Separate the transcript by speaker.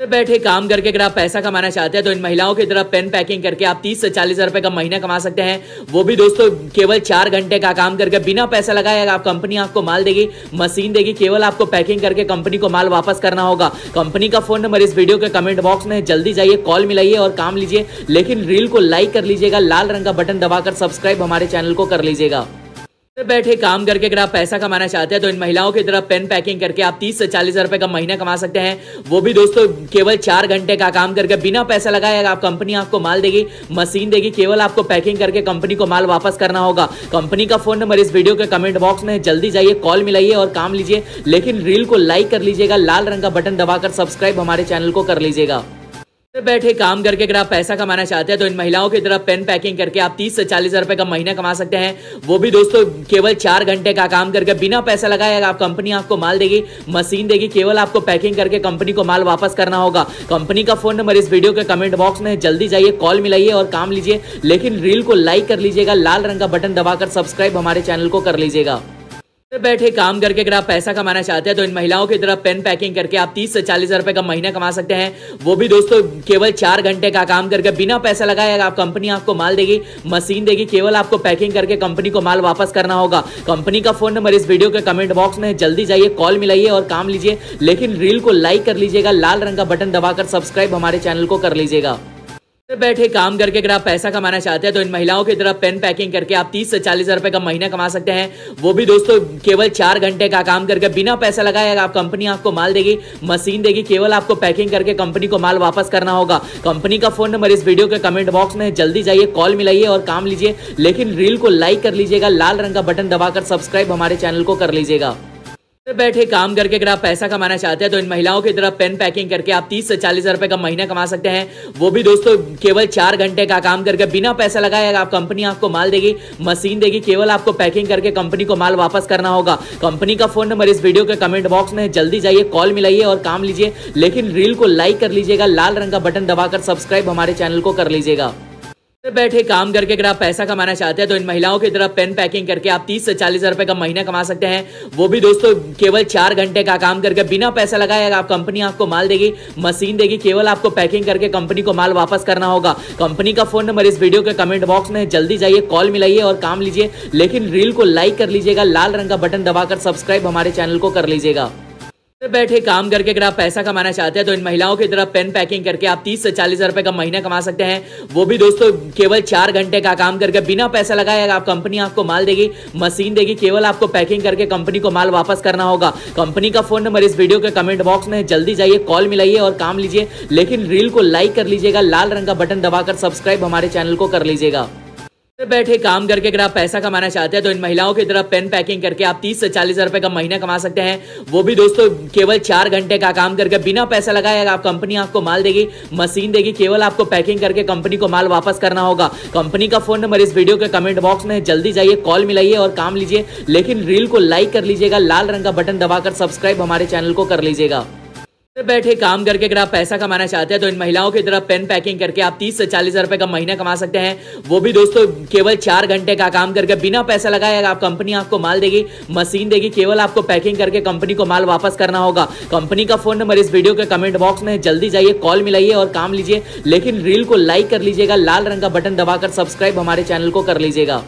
Speaker 1: घर बैठे काम करके अगर आप पैसा कमाना चाहते हैं तो इन महिलाओं की तरह पेन पैकिंग करके आप 30 से 40 हजार रुपए का महीना कमा सकते हैं। वो भी दोस्तों केवल 4 घंटे का काम करके बिना पैसा लगाए आप कंपनी आपको माल देगी, मशीन देगी, केवल आपको पैकिंग करके कंपनी को माल वापस करना होगा। कंपनी का फोन नंबर इस वीडियो के कमेंट बॉक्स में, जल्दी जाइए, कॉल मिलाइए और काम लीजिए। लेकिन रील को लाइक कर लीजिएगा, लाल रंग का बटन दबाकर सब्सक्राइब हमारे चैनल को कर लीजिएगा। घर बैठे काम करके अगर आप पैसा कमाना चाहते हैं तो इन महिलाओं की तरह पेन पैकिंग करके आप 30 से 40 हजार रुपए का महीना कमा सकते हैं। वो भी दोस्तों केवल 4 घंटे का काम करके बिना पैसा लगाए आप कंपनी आपको माल देगी, मशीन देगी, केवल आपको पैकिंग करके कंपनी को माल वापस करना होगा। कंपनी का फोन नंबर इस वीडियो के कमेंट बॉक्स में, जल्दी जाइए, कॉल मिलाइए और काम लीजिए। लेकिन रील को लाइक कर लीजिएगा, लाल रंग का बटन दबाकर सब्सक्राइब हमारे चैनल को कर लीजिएगा। घर बैठे काम करके अगर आप पैसा कमाना चाहते हैं तो इन महिलाओं की तरह पेन पैकिंग करके आप 30 से 40 हजार रुपए का महीना कमा सकते हैं। वो भी दोस्तों केवल 4 घंटे का काम करके बिना पैसा लगाए आप कंपनी आपको माल देगी, मशीन देगी, केवल आपको पैकिंग करके कंपनी को माल वापस करना होगा। कंपनी का फोन नंबर इस वीडियो के कमेंट बॉक्स में, जल्दी जाइए, कॉल मिलाइए और काम लीजिए। लेकिन रील को लाइक कर लीजिएगा, लाल रंग का बटन दबाकर सब्सक्राइब हमारे चैनल को कर लीजिएगा। घर बैठे काम करके अगर आप पैसा कमाना चाहते हैं तो इन महिलाओं की तरह पेन पैकिंग करके आप 30 से 40 हजार रुपए का महीना कमा सकते हैं। वो भी दोस्तों केवल 4 घंटे का काम करके बिना पैसा लगाए आप कंपनी आपको माल देगी, मशीन देगी, केवल आपको पैकिंग करके कंपनी को माल वापस करना होगा। कंपनी का फोन नंबर इस वीडियो के कमेंट बॉक्स में, जल्दी जाइए, कॉल मिलाइए और काम लीजिए। लेकिन रील को लाइक कर लीजिएगा, लाल रंग का बटन दबाकर सब्सक्राइब हमारे चैनल को कर लीजिएगा। घर बैठे काम करके अगर आप पैसा कमाना चाहते हैं तो इन महिलाओं की तरह पेन पैकिंग करके आप 30 से 40 हजार रुपए का महीना कमा सकते हैं। वो भी दोस्तों केवल 4 घंटे का काम करके बिना पैसा लगाए आप कंपनी आपको माल देगी, मशीन देगी, केवल आपको पैकिंग करके कंपनी को माल वापस करना होगा। कंपनी का फोन नंबर इस वीडियो के कमेंट बॉक्स में, जल्दी जाइए, कॉल मिलाइए और काम लीजिए। लेकिन रील को लाइक कर लीजिएगा, लाल रंग का बटन दबाकर सब्सक्राइब हमारे चैनल को कर लीजिएगा। घर बैठे काम करके अगर आप पैसा कमाना चाहते हैं तो इन महिलाओं की तरह पेन पैकिंग करके आप 30 से 40 हजार रुपए का महीना कमा सकते हैं। वो भी दोस्तों केवल 4 घंटे का काम करके बिना पैसा लगाए आप कंपनी आपको माल देगी, मशीन देगी, केवल आपको पैकिंग करके कंपनी को माल वापस करना होगा। कंपनी का फोन नंबर इस वीडियो के कमेंट बॉक्स में, जल्दी जाइए, कॉल मिलाइए और काम लीजिए। लेकिन रील को लाइक कर लीजिएगा, लाल रंग का बटन दबाकर सब्सक्राइब हमारे चैनल को कर लीजिएगा। घर बैठे काम करके अगर आप पैसा कमाना चाहते हैं तो इन महिलाओं की तरह पेन पैकिंग करके आप 30 से 40 हजार रुपए का महीना कमा सकते हैं। वो भी दोस्तों केवल 4 घंटे का काम करके बिना पैसा लगाए आप कंपनी आपको माल देगी, मशीन देगी, केवल आपको पैकिंग करके कंपनी को माल वापस करना होगा। कंपनी का फोन नंबर इस वीडियो के कमेंट बॉक्स में, जल्दी जाइए, कॉल मिलाइए और काम लीजिए। लेकिन रील को लाइक कर लीजिएगा, लाल रंग का बटन दबाकर सब्सक्राइब हमारे चैनल को कर लीजिएगा। घर बैठे काम करके अगर आप पैसा कमाना चाहते हैं तो इन महिलाओं की तरह पेन पैकिंग करके आप 30 से 40 हजार रुपए का महीना कमा सकते हैं। वो भी दोस्तों केवल 4 घंटे का काम करके बिना पैसा लगाए आप कंपनी आपको माल देगी, मशीन देगी, केवल आपको पैकिंग करके कंपनी को माल वापस करना होगा। कंपनी का फोन नंबर इस वीडियो के कमेंट बॉक्स में, जल्दी जाइए, कॉल मिलाइए और काम लीजिए। लेकिन रील को लाइक कर लीजिएगा, लाल रंग का बटन दबाकर सब्सक्राइब हमारे चैनल को कर लीजिएगा। घर बैठे काम करके अगर आप पैसा कमाना चाहते हैं तो इन महिलाओं की तरह पेन पैकिंग करके आप 30 से 40 हजार रुपए का महीना कमा सकते हैं। वो भी दोस्तों केवल 4 घंटे का काम करके बिना पैसा लगाए आप कंपनी आपको माल देगी, मशीन देगी, केवल आपको पैकिंग करके कंपनी को माल वापस करना होगा। कंपनी का फोन नंबर इस वीडियो के कमेंट बॉक्स में, जल्दी जाइए, कॉल मिलाइए और काम लीजिए। लेकिन रील को लाइक कर लीजिएगा, लाल रंग का बटन दबाकर सब्सक्राइब हमारे चैनल को कर लीजिएगा। घर बैठे काम करके अगर आप पैसा कमाना चाहते हैं तो इन महिलाओं की तरह पेन पैकिंग करके आप 30 से 40 हजार रुपए का महीना कमा सकते हैं। वो भी दोस्तों केवल 4 घंटे का काम करके बिना पैसा लगाए आप कंपनी आपको माल देगी, मशीन देगी, केवल आपको पैकिंग करके कंपनी को माल वापस करना होगा। कंपनी का फोन नंबर इस वीडियो के कमेंट बॉक्स में, जल्दी जाइए, कॉल मिलाइए और काम लीजिए। लेकिन रील को लाइक कर लीजिएगा, लाल रंग का बटन दबाकर सब्सक्राइब हमारे चैनल को कर लीजिएगा।